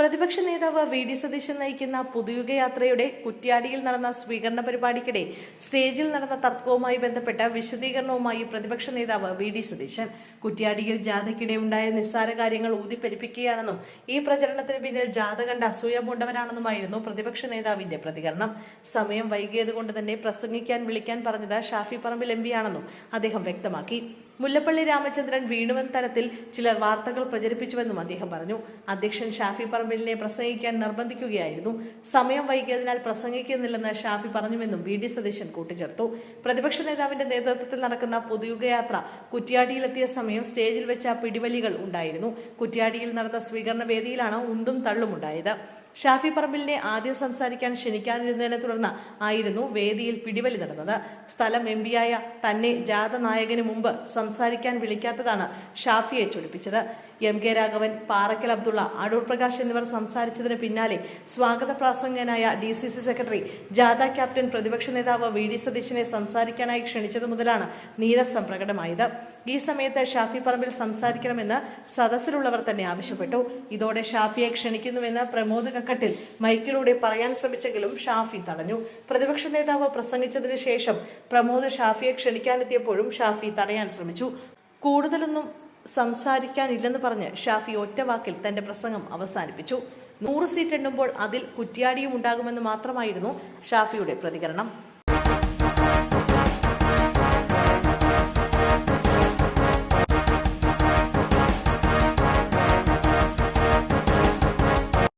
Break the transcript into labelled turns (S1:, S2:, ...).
S1: പ്രതിപക്ഷ നേതാവ് V D Satheesan നയിക്കുന്ന പുതുയുഗയാത്രയുടെ കുറ്റ്യാടിയിൽ നടന്ന സ്വീകരണ പരിപാടിക്കിടെ സ്റ്റേജിൽ നടന്ന തർക്കവുമായി ബന്ധപ്പെട്ട വിശദീകരണവുമായി പ്രതിപക്ഷ നേതാവ് വി ഡി സതീശൻ. കുറ്റ്യാടിയിൽ ജാഥയ്ക്കിടെ ഉണ്ടായ നിസ്സാര കാര്യങ്ങൾ ഊതിപ്പെരിപ്പിക്കുകയാണെന്നും ഈ പ്രചരണത്തിന് പിന്നിൽ ജാഥ കണ്ട് അസൂയ പൂണ്ടവരാണെന്നുമായിരുന്നു പ്രതിപക്ഷ നേതാവിന്റെ പ്രതികരണം. സമയം വൈകിയതുകൊണ്ട് തന്നെ പ്രസംഗിക്കാൻ വിളിക്കാൻ പറഞ്ഞത് ഷാഫി പറമ്പിൽ എം പിയാണെന്നും അദ്ദേഹം വ്യക്തമാക്കി. മുല്ലപ്പള്ളി രാമചന്ദ്രൻ വീണുവെന്ന തരത്തിൽ ചിലർ വാർത്തകൾ പ്രചരിപ്പിച്ചുവെന്നും അദ്ദേഹം പറഞ്ഞു. അധ്യക്ഷൻ ഷാഫി പറമ്പിലിനെ പ്രസംഗിക്കാൻ നിർബന്ധിക്കുകയായിരുന്നു. സമയം വൈകിയതിനാൽ പ്രസംഗിക്കുന്നില്ലെന്ന് ഷാഫി പറഞ്ഞുവെന്നും വി ഡി സതീശൻ കൂട്ടിച്ചേർത്തു. പ്രതിപക്ഷ നേതാവിന്റെ നേതൃത്വത്തിൽ നടക്കുന്ന പൊതുയുഗയാത്ര കുറ്റ്യാടിയിലെത്തിയ സമയം സ്റ്റേജിൽ വെച്ച പിടിവലികൾ ഉണ്ടായിരുന്നു. കുറ്റ്യാടിയിൽ നടന്ന സ്വീകരണ വേദിയിലാണ് ഉന്തും തള്ളും ഉണ്ടായത്. ഷാഫി പറമ്പിലിനെ ആദ്യം സംസാരിക്കാൻ ക്ഷണിക്കാനിരുന്നതിനെ തുടർന്ന് ആയിരുന്നു വേദിയിൽ പിടിവലി നടന്നത്. സ്ഥലം എം പിയായ തന്നെ ജാഥ നായകന് മുമ്പ് സംസാരിക്കാൻ വിളിക്കാത്തതാണ് ഷാഫിയെ ചൊടിപ്പിച്ചത്. എം കെ രാഘവൻ, പാറക്കൽ അബ്ദുള്ള, അടൂർ പ്രകാശ് എന്നിവർ സംസാരിച്ചതിന് പിന്നാലെ സ്വാഗത പ്രാസംഗനായ DCC സെക്രട്ടറി, ജാഥ ക്യാപ്റ്റൻ, പ്രതിപക്ഷ നേതാവ് വി ഡി സതീശനെ സംസാരിക്കാനായി ക്ഷണിച്ചതു മുതലാണ് നീരസം പ്രകടമായത്. ഈ സമയത്ത് ഷാഫി പറമ്പിൽ സംസാരിക്കണമെന്ന് സദസ്സിലുള്ളവർ തന്നെ ആവശ്യപ്പെട്ടു. ഇതോടെ ഷാഫിയെ ക്ഷണിക്കുന്നുവെന്ന് പ്രമോദ് കക്കട്ടിൽ മൈക്കിലൂടെ പറയാൻ ശ്രമിച്ചെങ്കിലും ഷാഫി തടഞ്ഞു. പ്രതിപക്ഷ നേതാവ് പ്രസംഗിച്ചതിന് ശേഷം പ്രമോദ് ഷാഫിയെ ക്ഷണിക്കാനെത്തിയപ്പോഴും ഷാഫി തടയാൻ ശ്രമിച്ചു. കൂടുതലൊന്നും സംസാരിക്കാനില്ലെന്ന് പറഞ്ഞ് ഷാഫി ഒറ്റവാക്കിൽ തന്റെ പ്രസംഗം അവസാനിപ്പിച്ചു. 100 സീറ്റ് എണ്ണുമ്പോൾ അതിൽ കുറ്റ്യാടിയും ഉണ്ടാകുമെന്ന് മാത്രമായിരുന്നു ഷാഫിയുടെ പ്രതികരണം.